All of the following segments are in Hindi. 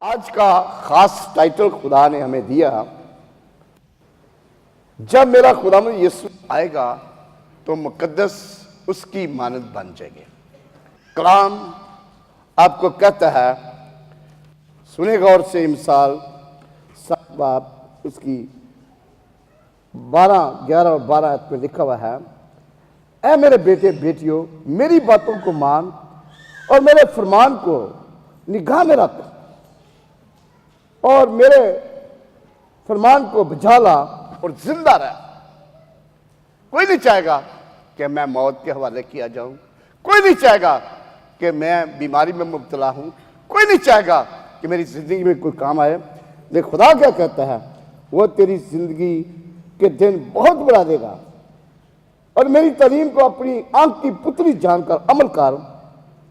आज का खास टाइटल खुदा ने हमें दिया, जब मेरा खुदावंद यीशु आएगा तो मुकद्दस उसकी मानद बन जाएंगे। कलाम आपको कहता है, सुने गौर से, मिसाल 7 बाब उसकी 12, 11 और 12 में लिखा हुआ है, ऐ मेरे बेटे बेटियों, मेरी बातों को मान और मेरे फरमान को निगाह में रख और मेरे फरमान को बजा ला और जिंदा रह। कोई नहीं चाहेगा कि मैं मौत के हवाले किया जाऊं, कोई नहीं चाहेगा कि मैं बीमारी में मुब्तला हूं, कोई नहीं चाहेगा कि मेरी जिंदगी में कोई काम आए। लेकिन खुदा क्या कहता है, वो तेरी जिंदगी के दिन बहुत बढ़ा देगा और मेरी तालीम को अपनी आंख की पुतली जानकर अमल कर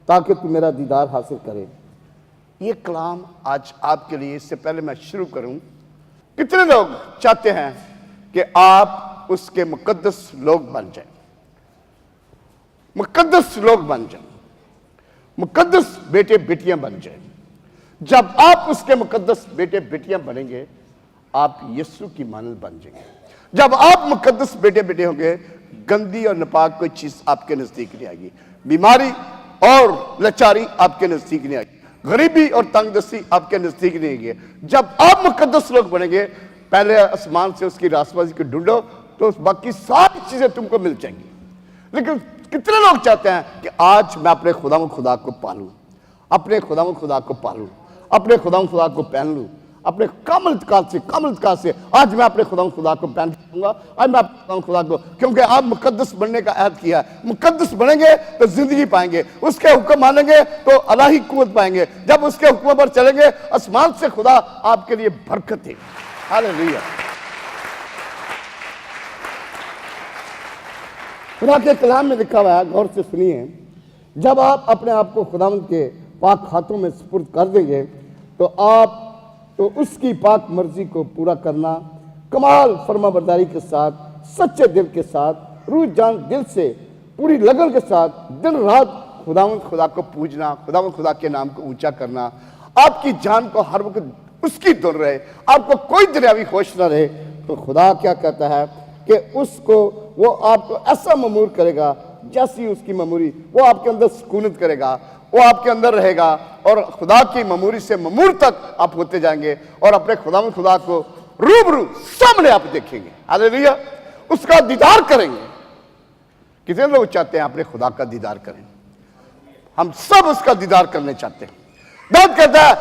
ताकि तू मेरा दीदार हासिल करे। ये कलाम आज आपके लिए, इससे पहले मैं शुरू करूं, कितने लोग चाहते हैं कि आप उसके मुकद्दस लोग बन जाएं, मुकद्दस लोग बन जाएं, मुकद्दस बेटे बेटियां बन जाएं। जब आप उसके मुकद्दस बेटे बेटियां बनेंगे, आप यीशु की मानद बन जाएंगे। जब आप मुकद्दस बेटे बेटे होंगे, गंदी और नापाक कोई चीज आपके नजदीक नहीं आएगी, बीमारी और लाचारी आपके नजदीक नहीं आएगी, गरीबी और तंगदस्ती आपके नजदीक नहीं आएगी। जब आप मुकद्दस लोग बनेंगे, पहले आसमान से उसकी रासबाजी को ढूंढो तो बाकी सारी चीजें तुमको मिल जाएंगी। लेकिन कितने लोग चाहते हैं कि आज मैं अपने खुदा को पालूं, अपने खुदा को पालूं, अपने खुदा को पहन लूं, अपने कामल से आज मैं अपने खुदा को पहन लूंगा, आज मैं अपने खुदा को, क्योंकि आप मुकद्दस बनने का ऐद किया है। मुकद्दस बनेंगे तो जिंदगी पाएंगे, उसके हुक्म मानेंगे तो अलाही कुव्वत पाएंगे। जब उसके हुक्म पर चलेंगे, आसमान से खुदा आपके लिए बरकत है। हालेलुया। खुदा के कलाम में लिखा हुआ है, गौर से सुनिए, जब आप अपने आप को खुदावंद के पाक हाथों में सुपुर्द कर देंगे तो उसकी पाक मर्जी को पूरा करना, कमाल फरमाबरदारी के साथ, सच्चे दिल के साथ, रूह जान दिल से, पूरी लगन के साथ दिन रात खुदा को पूजना, खुदा के नाम को ऊंचा करना, आपकी जान को हर वक्त उसकी धुन रहे, आपको कोई दुनियावी होश ना रहे, तो खुदा क्या कहता है कि वो आपको ऐसा ममूर करेगा जैसी उसकी ममूरी, वो आपके अंदर सुकूनत करेगा, वो आपके अंदर रहेगा और खुदा की ममूरी से ममूर तक आप होते जाएंगे और अपने खुदा को रूबरू सामने आप देखेंगे। हालेलुया। उसका दीदार करेंगे। कितने लोग चाहते हैं अपने खुदा का दीदार करें? हम सब उसका दीदार करने चाहते हैं। दाऊद कहता है,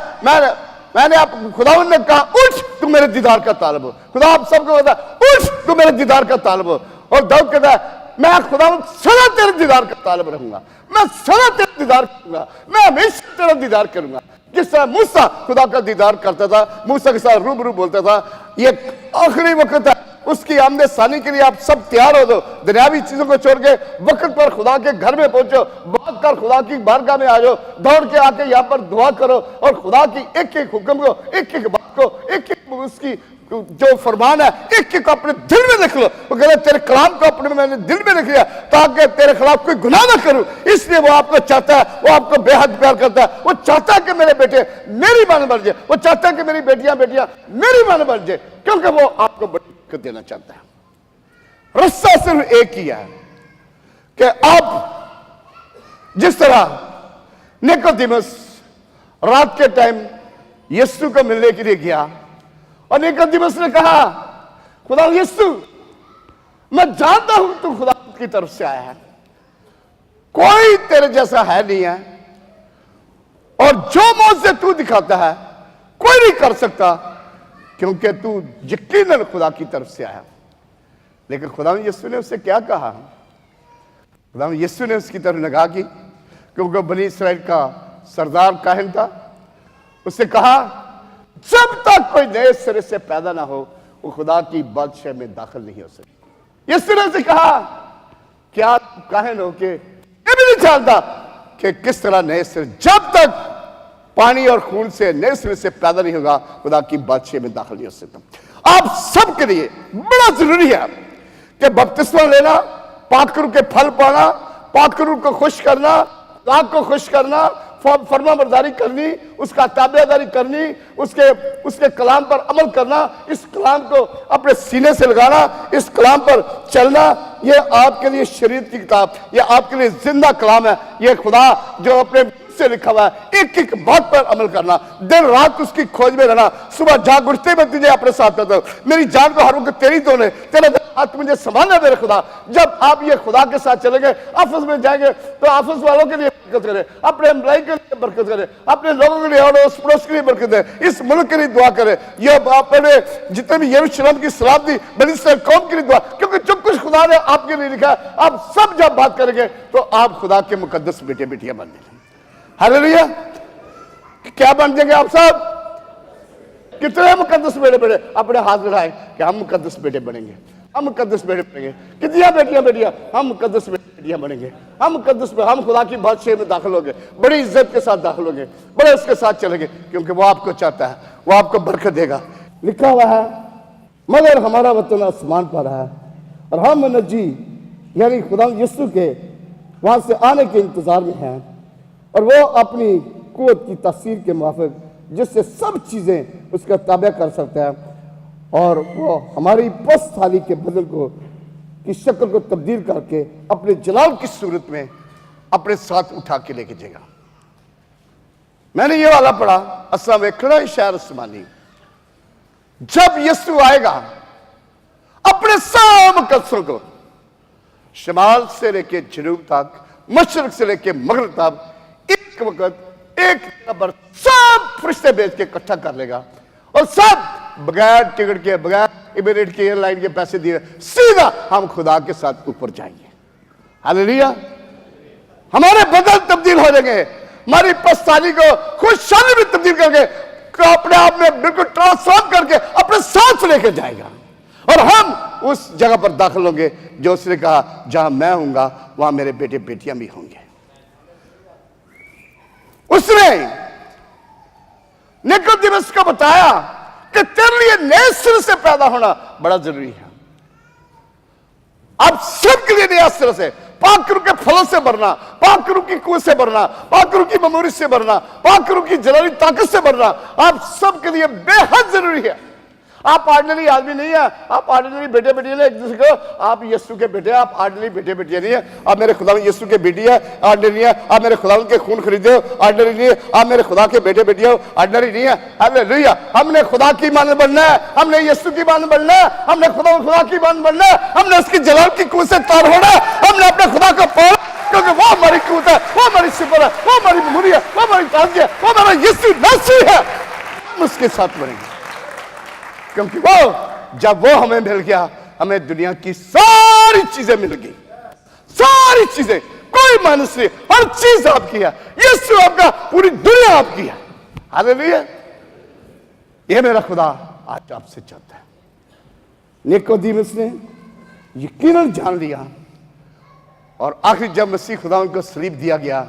मैंने आप खुदावंद ने कहा, उठ तू मेरे दीदार का तालब हो। खुदा आप सबको कहता है, उठ तू मेरे दीदार का तालब हो। और दाऊद कहता है, मैं खुदावंद सदा तेरे दीदार का तालब रहूंगा, मैं सदा तेरा दीदार करूंगा, मैं हमेशा तेरा दीदार करूंगा। जिस तरह मूसा खुदा का दीदार करता था, मूसा के साथ रूबरू बोलता था, ये आखिरी वक्त है, उसकी आमने सानी के लिए आप सब तैयार हो दो, दुनियावी चीजों को छोड़ के वक्त पर खुदा के घर में पहुंचो, भाग कर खुदा की बारगाह में आ जाओ, दौड़ के आके यहाँ पर दुआ करो और खुदा की एक एक हुक्म को, एक एक बात को, एक एक उसकी जो फरमान है, एक एक अपने दिल में लिख लो। वो कहते तेरे कलाम को अपने मैंने दिल में लिख लिया ताकि तेरे खिलाफ कोई गुनाह ना करूं। इसलिए वो आपको चाहता है, वो आपको बेहद प्यार करता है। वो चाहता है कि मेरे बेटे मेरी मान बन जाए, वो चाहता है कि मेरी बेटियां मेरी मान बन जाए, क्योंकि वो आपको बड़ी बरकत देना चाहता है। रास्ता सिर्फ एक ही है कि आप जिस तरह निकोदेमुस रात के टाइम यीशु को मिलने के लिए गया और निकोदेमुस ने कहा, खुदा यीशु, मैं जानता हूं तू खुदा की तरफ से आया है, कोई तेरे जैसा है नहीं है और जो मौजज़े तू दिखाता है कोई नहीं कर सकता, क्योंकि तू यकीनन खुदा की तरफ से आया। लेकिन खुदा यीशु ने उससे क्या कहा? खुदा यीशु ने उसकी तरफ निगाह की, क्योंकि बनी इस्राएल का सरदार काहिन था। उससे कहा, जब तक कोई नए सिरे से पैदा ना हो वो खुदा की बादशाह में दाखिल नहीं हो सकती। इस तरह से कहा, क्या काहिन हो के ये भी नहीं जानता कि किस तरह नए सिरे, जब तक पानी और खून से नए सिरे से पैदा नहीं होगा खुदा की बादशाह में दाखिल नहीं हो सकता। आप सबके लिए बड़ा जरूरी है कि बपतिस्मा लेना, पाक रूह के फल पाना, पाक रूह को खुश करना, खुदा को खुश करना, फरमाबरदारी करनी, उसका ताबेदारी करनी, उसके कलाम पर अमल करना, इस कलाम को अपने सीने से लगाना, इस कलाम पर चलना, ये आपके लिए शरीयत की किताब, ये आपके लिए जिंदा कलाम है। ये खुदा जो अपने से लिखा हुआ है, एक एक बात पर अमल करना, दिन रात उसकी खोज में रहना। सुबह जाग उठते मैं तुझे अपने साथ करता हूं, मेरी जान को हर वक्त तेरी तो ने, तेरा हाथ मुझे संभालना मेरे खुदा। जब आप ये खुदा के साथ चलेंगे, ऑफिस में जाएंगे तो ऑफिस वालों के लिए बरकत करें, अपने एम्प्लॉय के लिए बरकत करें, अपने लोगों के लिए और उस पड़ोस के लिए बरकत है, इस मुल्क के लिए दुआ करें। ये आपने जितने भी यरूशलेम की सलाम दी, बनी इसराइल कौम के लिए दुआ, क्योंकि जो कुछ खुदा ने आपके लिए लिखा है, आप सब जब बात करेंगे तो आप खुदा के मुकद्दस बेटे बेटियां बन जाएंगे। हालेलुया। क्या बन जाएंगे आप सब? कितने मुकद्दस बेटे बेटे अपने हाथ बढ़ाए कि हम मुकद्दस बेटे बनेंगे, हम मुकद्दस बेटे बनेंगे। कितनी बेटियां बेटियां हम मुकद्दस बेटियां बनेंगे, हम मुकद्दस, हम खुदा की बादशाह में दाखिल होंगे, बड़ी इज्जत के साथ दाखिल होंगे, बड़े उसके साथ चलेंगे, क्योंकि वो आपको चाहता है, वो आपको बरकत देगा। लिखा हुआ है, मगर हमारा वतन आसमान पर है और हम नजी यानी खुदा यीशु के वहां से आने के इंतजार में हैं, और वो अपनी कुव्वत की तासीर के मुताबिक जिससे सब चीजें उसका ताबा कर सकता है, और वो हमारी पस्त थाली के बदल को की शक्ल को तब्दील करके अपने जलाल की सूरत में अपने साथ उठा के लेके जाएगा। मैंने ये वाला पढ़ा, असा में खड़ा शहर आसमानी, जब यीशु आएगा अपने सब मुकद्दसों को शमाल से लेके जनूब तक, मशरक से लेके मगरब तक, एक वक्त एक पर सब फरिश्ते भेज के इकट्ठा कर लेगा, और सब बगैर टिकट के, बगैर इमिरेट के, एयरलाइन के पैसे दिए, सीधा हम खुदा के साथ ऊपर जाएंगे। हालेलुया। हमारे बदल तब्दील हो जाएंगे, हमारी पस्तानी को खुशहाली में तब्दील करके अपने आप में बिल्कुल ट्रांसफॉर्म करके अपने साथ लेकर जाएगा, और हम उस जगह पर दाखिल होंगे जो उसने कहा, जहां मैं हूंगा वहां मेरे बेटे बेटियां भी होंगे। उसने निकोदेमुस को बताया कि तेरे लिए नए सिरे से पैदा होना बड़ा जरूरी है। आप सबके लिए नया सिरे से, पाक रूह के फलों से भरना, पाक रूह की कुएं से भरना, पाक रूह की मेमोरी से भरना, पाक रूह की जलाली ताकत से भरना आप सबके लिए बेहद जरूरी है। आप ऑर्डिनरी आदमी नहीं है, आप ऑर्डिनरी बेटे बेटियां नहीं, एक दूसरे को आप यीशु के बेटे, आप ऑर्डिनरी बेटे बेटियां नहीं है। आप मेरे खुदा में यीशु के बेटी है, ऑर्डिनरी है। आप मेरे खुदा के खून खरीदे हो, ऑर्डिनरी नहीं है। आप मेरे खुदा के बेटे बेटियां हो, ऑर्डिनरी नहीं है। हालेलुया। हमने खुदा की मान बनना है, हमने यीशु की मान बनना है, हमने खुदा की मान बनना है, हमने उसकी जलाल की कुएं से तार होना है, हमने अपने खुदा को पाना, क्योंकि वो हमारी कुव्वत है, वो हमारी सिफर है, वो हमारी मेमोरी है, वो हमारी ताकत है, वो हमारा यीशु मसीह है। हम उसके साथ बनेंगे, क्योंकि वो जब वो हमें मिल गया, हमें दुनिया की सारी चीजें मिल गई, सारी चीजें, कोई मानुष नहीं, हर चीज आपकी है। यीशु आपका, पूरी दुनिया आपकी है। हालेलुया। ये मेरा खुदा आज आपसे चाहता है। निकोदेमुस ने यकीनन जान लिया, और आखिर जब मसीह खुदा उनको सलीब दिया गया,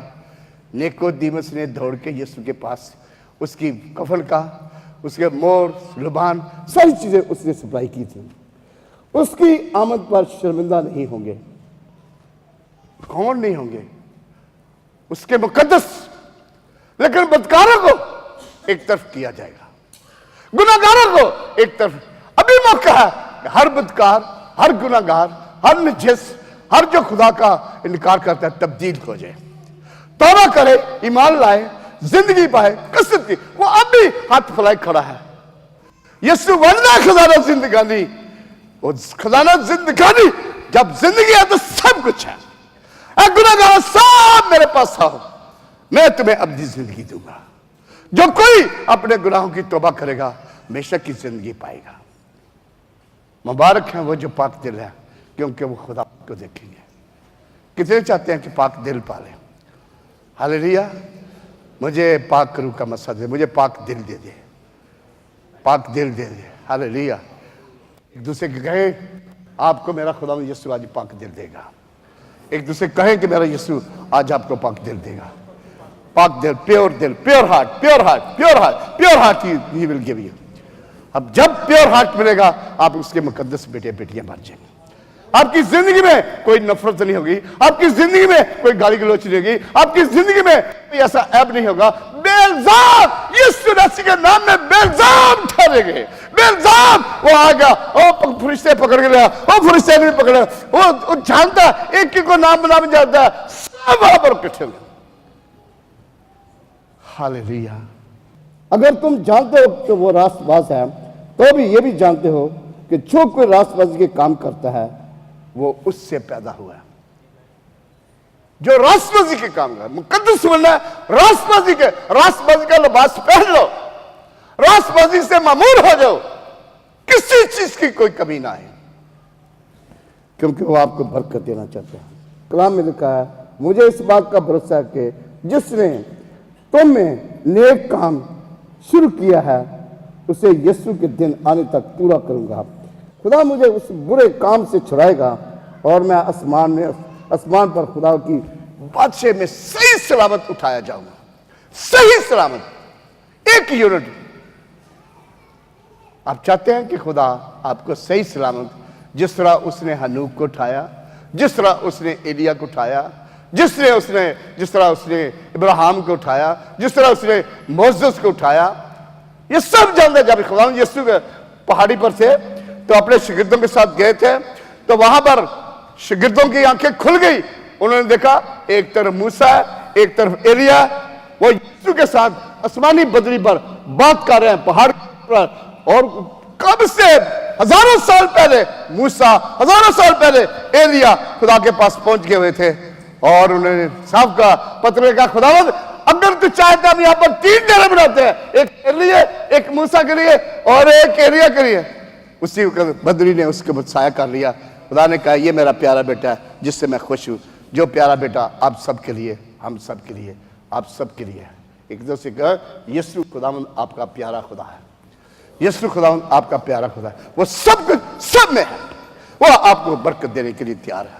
निकोदेमुस ने दौड़ के यीशु के पास उसकी कफन का, उसके मोर, लुबान, सारी चीजें उसने सप्लाई की थी। उसकी आमद पर शर्मिंदा नहीं होंगे। कौन नहीं होंगे? उसके मुकद्दस। लेकिन बदकारों को एक तरफ किया जाएगा, गुनाहगारों को एक तरफ। अभी मौका है कि हर बदकार, हर गुनाहगार, हर नजिस, हर जो खुदा का इनकार करता है, तब्दील हो जाए, तौबा करे, ईमान लाए, जिंदगी पाए, कसरत की। वो अब भी हाथ फैलाए खड़ा है। यीशु वरना खजाना जिंदगानी, वो खजाना जिंदगानी, जब जिंदगी है तो सब कुछ है। गुनाहगार सब मेरे पास आओ, मैं तुम्हें अपनी जिंदगी दूंगा। जो कोई अपने गुनाहों की तौबा करेगा, हमेशा की जिंदगी पाएगा। मुबारक है वो जो पाक दिल है, क्योंकि वो खुदा को देखेंगे। कितने चाहते हैं कि पाक दिल पाले? हालेलुया। मुझे पाक रूह का मसा दे, मुझे पाक दिल दे दे, पाक दिल दे दे। हालेलुया। एक दूसरे के कहे, आपको मेरा खुदा यीशु आज पाक दिल देगा। एक दूसरे कहें कि मेरा यीशु आज आपको पाक दिल देगा। पाक दिल, प्योर दिल, pure heart, pure heart, pure heart, pure heart he will give you. अब जब प्योर हार्ट मिलेगा, आप उसके मुकद्दस बेटे बेटियां बन जाएंगे। आपकी जिंदगी में कोई नफरत नहीं होगी, आपकी जिंदगी में कोई गाली गलौज नहीं होगी, आपकी जिंदगी में कोई ऐसा ऐब नहीं होगा। बेइल्जाम यीशु मसीह के नाम में बेइल्जाम ठहरेंगे। बेइल्जाम वो आ गया, ओ फरिश्ते पकड़ के गया, ओ फरिश्ते नहीं पकड़े, वो जानता एक ही को नाम नाम जानता, सब वहां पर इकट्ठे हुए। हालेलुया। अगर तुम जानते हो कि वो रास्तबाज है, तो भी ये भी जानते हो कि जो कोई रास्तबाजी के काम करता है वो उससे पैदा हुआ है। जो रास्तबाजी के काम कर, मुकद्दस बनना है, रास्तबाजी का लिबास पहन लो, रास्तबाजी से मामूर हो जाओ, किसी चीज की कोई कमी ना है, क्योंकि वो आपको बरकत देना चाहते हैं। कलाम में लिखा है, मुझे इस बात का भरोसा है कि जिसने तुम में नेक काम शुरू किया है उसे यीशु के दिन आने तक पूरा करूंगा। खुदा मुझे उस बुरे काम से छुड़ाएगा और मैं आसमान पर खुदा की बादशाह में सही सलामत उठाया जाऊंगा। सही सलामत, एक यूनिट। आप चाहते हैं कि खुदा आपको सही सलामत, जिस तरह उसने हनूक को उठाया, जिस तरह उसने एलिया को उठाया, जिस तरह उसने इब्राहिम को उठाया, जिस तरह उसने मोसेस को उठाया, ये सब जानते। जब खुदा यीशु के पहाड़ी पर थे तो अपने शागिर्दों के साथ गए थे, तो वहां पर शागिर्दों की आंखें खुल गई। उन्होंने देखा एक तरफ मूसा है, एक तरफ एलिया, वो यीशु के साथ आसमानी बदरी पर बात कर रहे हैं पहाड़ पर। और कब से, हजारों साल पहले मूसा, हजारों साल पहले एलिया खुदा के पास पहुंच गए हुए थे और उन्होंने साफ कहा, पत्र का खुदावंद अगर तू चाहता हम यहाँ पर 3 डेरे बनाते हैं, एक के लिए, एक मूसा के लिए और एक एलिया के लिए। उसी बदरी ने उसके ऊपर साया कर लिया। खुदा ने कहा, ये मेरा प्यारा बेटा है जिससे मैं खुश हूं। जो प्यारा बेटा आप सबके लिए, हम सब के लिए, आप सबके लिए। एक दूसरे से कहा, यीशु खुदावंद आपका प्यारा खुदा है, यीशु खुदावंद आपका प्यारा खुदा है। वो सब कुछ सब में है, वो आपको बरकत देने के लिए तैयार है।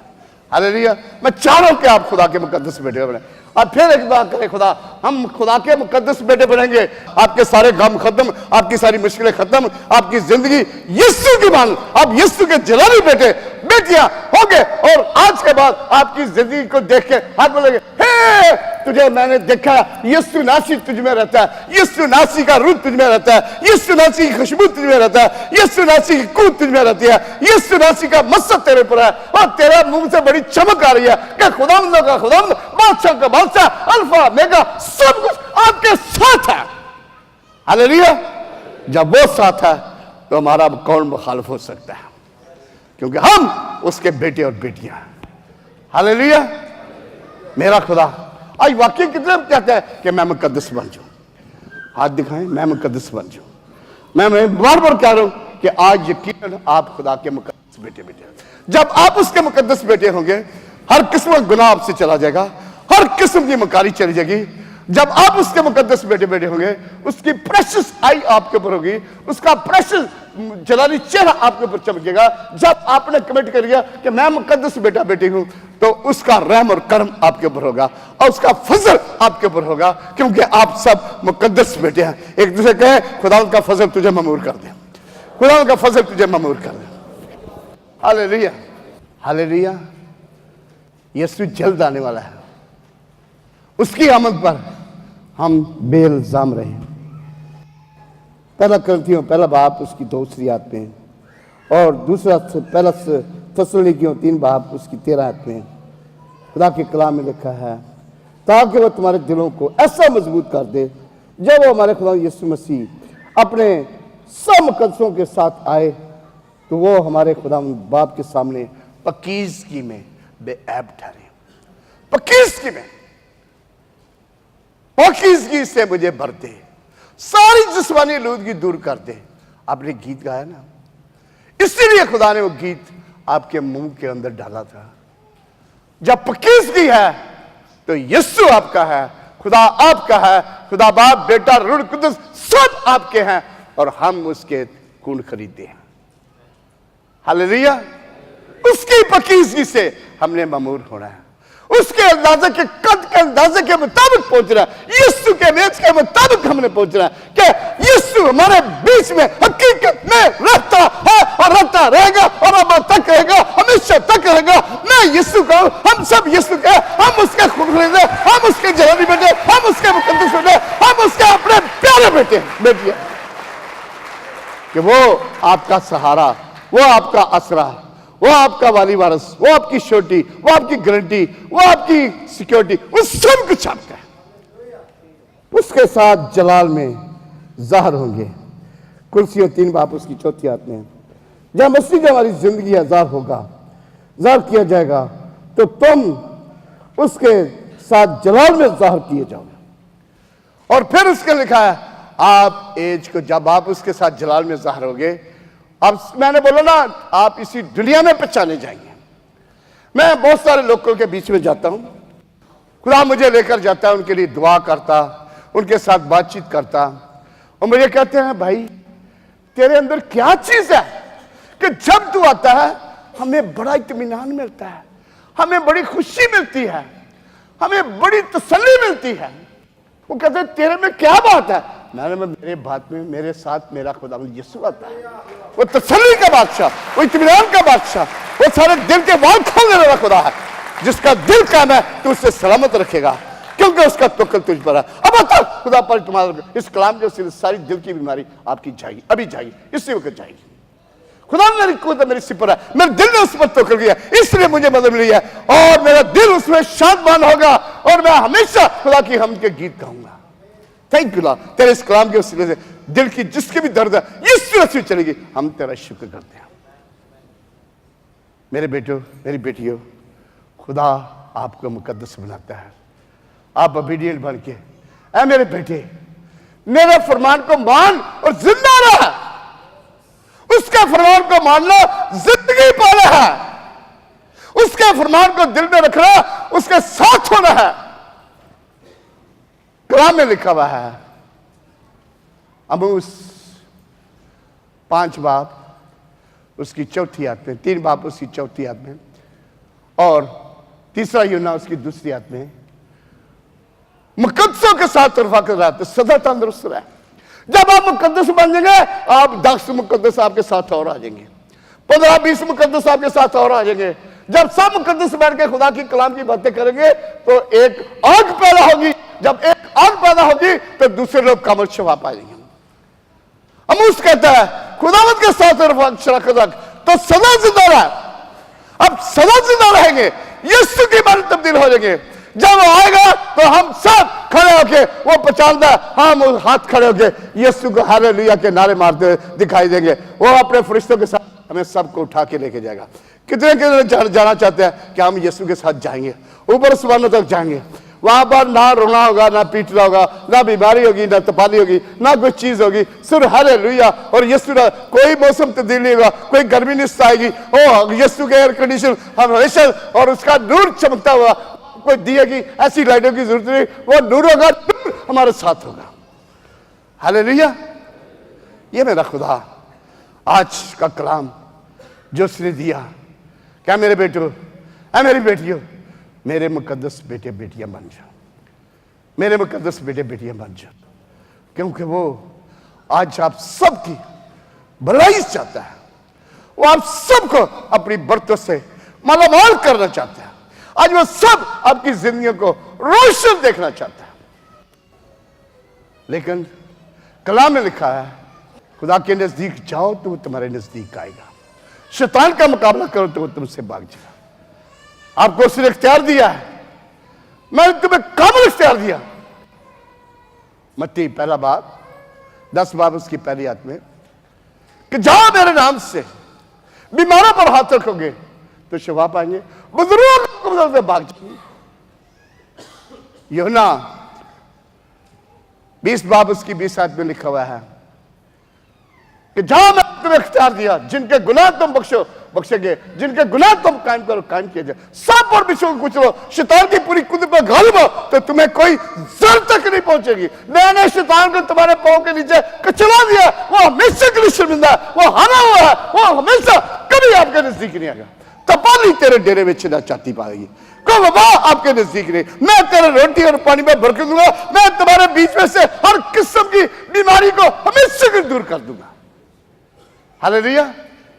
हालेलुया। मैं चाह रहा हूं कि आप खुदा के मुकद्दस बेटे बने। और फिर एक बात करें, खुदा, हम खुदा के मुकद्दस बेटे बनेंगे, आपके सारे गम खत्म, आपकी सारी मुश्किलें खत्म, आपकी जिंदगी यीशु की मान, आप यीशु के जलाली बेटे बेटियां होंगे। और आज के बाद आपकी जिंदगी को देख के हाथ बोलेंगे, हे तुझे मैंने देखा, यीशु नासी तुझ में रहता है, यीशु नासी का रूप तुझ में रहता है, यीशु नासी की खुशबू तुझ में रहता है, यीशु नासी की कूद तुझ में रहती है, यीशु नासी का मस्सद तेरे पर है और तेरे मुंह से बड़ी चमक आ रही है कि खुदावंद का खुदावंद, बादशाह का बादशाह, अल्फा मेगा, सब कुछ आपके साथ है। हालेलुया। जब वो साथ है तो हमारा कौन मुखालिफ हो सकता है, क्योंकि हम उसके बेटे और बेटियां हैं। हालेलुया। मेरा खुदा आज वाकई कितने कहता है कि मैं मुकद्दस बन जाऊं। हाथ दिखाएं, मैं मुकद्दस बन जाऊं। मैं बार बार कह रहा हूं कि आज यकीनन आप खुदा के मुकद्दस बेटे बेटे। जब आप उसके मुकद्दस बेटे होंगे, हर किस्म का गुनाह आपसे चला जाएगा, हर किस्म की मकारी चली जाएगी। जब आप उसके मुकद्दस बेटे बेटे होंगे, उसकी प्रेशियस आई आपके ऊपर होगी, उसका प्रेशियस जलाली चेहरा आपके ऊपर चमकेगा। जब आपने कमिट कर लिया कि मैं मुकद्दस बेटा बेटी हूं, तो उसका रहम और करम आपके ऊपर होगा और उसका फजल आपके ऊपर होगा, क्योंकि आप सब मुकद्दस बेटे हैं। एक दूसरे कहे, खुदावंद का फजल तुझे ममूर कर दे, खुदावंद का फजल तुझे ममूर कर दे। हालेलुया। हालेलुया। यीशु जल्द आने वाला है, उसकी आमद पर हम बेइल्जाम रहे। पहला करंथियों पहला बाब उसकी 2 आयत में, और दूसरा पहला थिस्सलुनीकियों 3 बाब उसकी 13 आयत में खुदा के कलाम में लिखा है, ताकि वह तुम्हारे दिलों को ऐसा मजबूत कर दे, जब वो हमारे खुदा यीशु मसीह अपने सब मुकद्दसों के साथ आए तो वो हमारे खुदा बाप के सामने पकीज़गी में बेऐब ठहरे। पकीज़गी में, पकीज़गी से मुझे भर दे, सारी जिस्मानी आलूदगी दूर कर दे। आपने गीत गाया ना, इसीलिए खुदा ने वो गीत आपके मुंह के अंदर डाला था। जब पकीज़गी है तो यीशु आपका है, खुदा आपका है, खुदा बाप बेटा रूह कुदस सब आपके हैं और हम उसके खून खरीदे हैं। हालेलुया। उसकी पकीज़गी से हमने ममूर होना है, उसके अंदाजे के कद के अंदाजे के मुताबिक पहुंचना है, यीशु के मेज के मुताबिक हमने पहुंचना है कि यीशु हमारे बीच में हकीकत में रहता है और रहता रहेगा और अब तक रहेगा, हमेशा तक रहेगा। मैं यीशु का हूं, हम सब यीशु के, हम उसके खून खरीदे, हम उसके जलाली बेटे, हम उसके बेटे बेटियां, कि वो आपका सहारा, वो आपका आसरा, वो आपका वाली वारस, वो आपकी छोटी, वो आपकी गारंटी, वो आपकी सिक्योरिटी, वो सब कुछ आपका है। उसके साथ जलाल में ज़ाहिर होंगे। कुर्सियों 3 बाप उसकी 4 आयत में, जब मसीह हमारी जिंदगी आज़ाद होगा, ज़ाहिर किया जाएगा, तो तुम उसके साथ जलाल में ज़ाहिर किए जाओगे। और फिर उसके लिखा है, आप एज को जब आप उसके साथ जलाल में ज़ाहिर होगे, अब मैंने बोला ना, आप इसी दुनिया में पहचाने जाएंगे। मैं बहुत सारे लोगों के बीच में जाता हूं, खुदा मुझे लेकर जाता है, उनके लिए दुआ करता, उनके साथ बातचीत करता, और मुझे कहते हैं, भाई तेरे अंदर क्या चीज है कि जब तू आता है हमें बड़ा इत्मीनान मिलता है, हमें बड़ी खुशी मिलती है, हमें बड़ी तसल्ली मिलती है। वो कहते हैं, तेरे में क्या बात है? मेरे बात में मेरे साथ मेरा खुदा यीशु आता है। वो तसल्ली का बादशाह, वो इत्मीनान का बादशाह, वो सारे दिल के वाल खोलने वाला खुदा है, जिसका दिल कायम है तो उससे सलामत रखेगा, क्योंकि उसका तवक्कुल तुझ पर है। अब आता खुदा पर तुम्हारा इस कलाम जो सारी दिल की बीमारी आपकी जाएगी, अभी जाएगी, इसी वक्त जाएगी। खुदा मेरी कुदरत मेरी सिपर है, मेरे दिल ने उस पर तवक्कुल किया, इसलिए मुझे मदद मिली है, और मेरा दिल उसमें शांतमान होगा, और मैं हमेशा खुदा की हमद के गीत गाऊंगा। थैंक यू लॉर्ड, तेरे इस कलाम के वसीले से दिल की जिसकी भी दर्द है इस तरह से चलेगी। हम तेरा शुक्र करते हैं। मेरे बेटो, मेरी बेटियों, खुदा आपको मुकद्दस बनाता है। आप ओबीडिएंट बन के, ऐ मेरे बेटे, मेरे फरमान को मान और जिंदा रह। उसके फरमान को मानना जिंदगी पाना है, उसके फरमान को दिल में रखना, उसके साथ होना है। कलाम में लिखा हुआ है, अमूस 5 बाब उसकी 4 आयत में, 3 बाब उसकी 4 आयत में, और 3 यूहन्ना उसकी 2 आयत में, मुकद्दसों के साथ रफाकत रहे, सदा तंदुरुस्त रहे। जब आप मुकद्दस बन जाएंगे, आप 10 मुकद्दस आपके साथ और आ जाएंगे, 15-20 मुकद्दस आपके साथ और आ जाएंगे। जब सब मुकद्दस बैठ के खुदा की कलाम की बातें करेंगे तो एक आग पैदा होगी। जब एक आग पैदा होगी तो दूसरे लोग कमर शफा पाएंगे। अमूस कहता है, खुदावत के साथ शराकत रख तो सदा जिंदा रह। अब सदा जिंदा रहेंगे, यीशु की बात तब्दील हो जाएंगे। जब वो आएगा तो हम सब खड़े होके, वो पहचानता है, हम हाथ खड़े होके यीशु को हालेलुया के नारे मारते दिखाई देंगे। वो अपने फरिश्तों के साथ हमें सबको उठा के लेके जाएगा। कितने कितने जाना चाहते हैं कि हम यीशु के साथ जाएंगे, ऊपर आसमानों तक जाएंगे। वहां पर ना रोना होगा, ना पीटना होगा, ना बीमारी होगी, ना तपाली होगी, ना कोई चीज होगी, सिर्फ हालेलुया और यीशु। कोई मौसम तब्दील नहीं होगा, कोई गर्मी नहीं आएगी। ओ यीशु के एयर कंडीशन हम हमेशा, और उसका नूर चमकता हुआ, कोई दिए की ऐसी लाइटों की जरूरत नहीं, वो नूर होगा, नूर हमारे साथ होगा। हालेलुया। ये मेरा खुदा आज का कलाम जो उसने दिया, क्या मेरे बेटो, ऐ मेरी बेटियों, मेरे मुकद्दस बेटे बेटियां बन जाओ, मेरे मुकद्दस बेटे बेटियां बन जाओ, क्योंकि वो आज आप सबकी भलाई चाहता है। वो आप सबको अपनी बरकत से मालामाल करना चाहता है। आज वो सब आपकी जिंदगी को रोशन देखना चाहता है। लेकिन कलाम में लिखा है, खुदा के नजदीक जाओ तो वो तुम्हारे नजदीक आएगा, शैतान का मुकाबला करो तो वो तुमसे भाग जाएगा। आपको उसने इख्तियार दिया है, मैंने तुम्हें कामिल इख्तियार दिया। मत्ती 1 बाब 10 बाब उसकी 1 आयत में, कि जहां मेरे नाम से बीमारों पर हाथ रखोगे तो शिफा पाएंगे, बुजुर्गों से भाग जाएंगे। यूहन्ना 20 बाब उसकी 20 आयत में लिखा हुआ है कि जहां मैं तुम्हें इख्तियार दिया, जिनके गुनाह तुम बख्शेंगे, जिनके गुनाह तुम कायम करो, कायम किए जाए, सांप और बिच्छू को कुचलो, शैतान की पूरी कुदरत पर गालिब हो तो तुम्हें कोई जर तक नहीं पहुंचेगी। मैंने शैतान को तुम्हारे पांव के नीचे कचला दिया, वो हमेशा के लिए शर्मिंदा है, वो हारा हुआ है, वो हमेशा कभी आपके नजदीक नहीं आएगा। तपाली तेरे डेरे में छिना चाहती पाएगी, कोई वबा आपके नजदीक नहीं। मैं तेरे रोटी और पानी में बरकत दूंगा, मैं तुम्हारे बीच में से हर किस्म की बीमारी को हमेशा के दूर कर दूंगा। हालेलुया।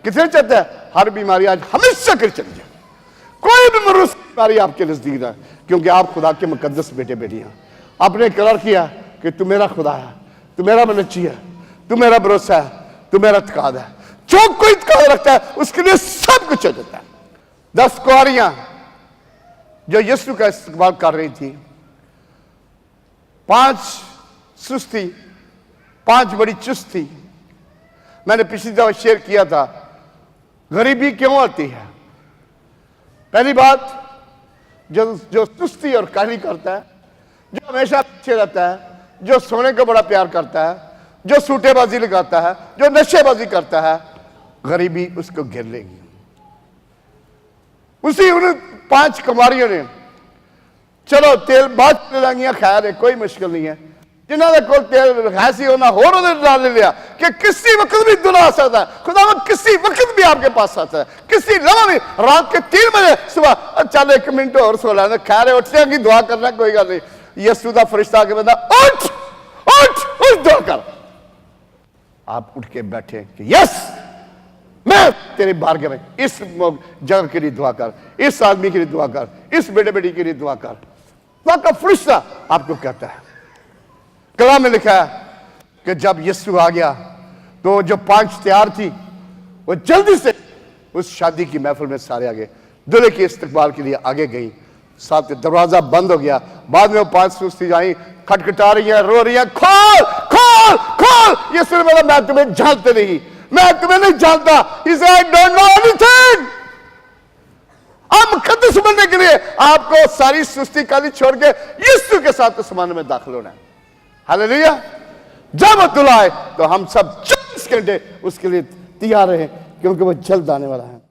कितने चाहते हैं हर बीमारी आज हमेशा कर चली जाए, कोई भी मरूस बीमारी आपके नजदीक ना, क्योंकि आप खुदा के मुकद्दस बेटे बेटियां। आपने करार किया कि तू मेरा खुदा है, तू मेरा मनची है, तू मेरा भरोसा है, तू मेरा इत्काद है। जो कोई इत्काद रखता है उसके लिए सब कुछ हो जाता है। 10 कुआरियां जो यीशु का इस्तेमाल कर रही थी, 5 सुस्ती, 5 बड़ी चुस्त थी। मैंने पिछली दफा शेयर किया था गरीबी क्यों आती है। पहली बात, जो सुस्ती और काहली करता है, जो हमेशा पीछे रहता है, जो सोने को बड़ा प्यार करता है, जो सूटेबाजी लगाता है, जो नशेबाजी करता है, गरीबी उसको घेर लेगी। उसी उन 5 कुमारियों ने चलो तेल बात लांगियां, खैर है, कोई मुश्किल नहीं है। जिन्होंने को तेल हैसी होना होर डाल लिया कि किसी वक्त भी दुला आ सकता है। खुदा किसी वक्त भी आपके पास आता है, किसी लम्हा भी। रात के 3 बजे सुबह चल 1 मिनट और सो लेना, खैर है, उठने की दुआ करना, कोई गल नहीं। यीशु का फरिश्ता आके बंदा उठ उठ उठ दुआ कर। आप उठ के बैठे कि यस मैं तेरे बारगाह में इस जगह के लिए दुआ कर, इस आदमी के लिए दुआ कर, इस बेटे बेटी के लिए दुआ कर। दुआ का फरिश्ता आपको कहता है। कलाम में लिखा है कि जब यीशु आ गया तो जो 5 तैयार थी वो जल्दी से उस शादी की महफिल में सारे आगे दूल्हे के इस्तकबाल के लिए आगे गई। साथ दरवाजा बंद हो गया। बाद में वो 5 सुस्ती आई, खटखटा रही है, रो रही है, खोल खोल खोल। यीशु ने बोला मैं तुम्हें जानते नहीं, मैं तुम्हें नहीं जानता। He said, I don't know anything। अब मुकद्दस बनने के लिए आपको सारी सुस्ती काली छोड़ के यीशु के साथ आसमान में दाखिल होना है। हालेलुया। जब वो दुल्हा आए तो हम सब 24 घंटे उसके लिए तैयार रहे, क्योंकि वो जल्द आने वाला है।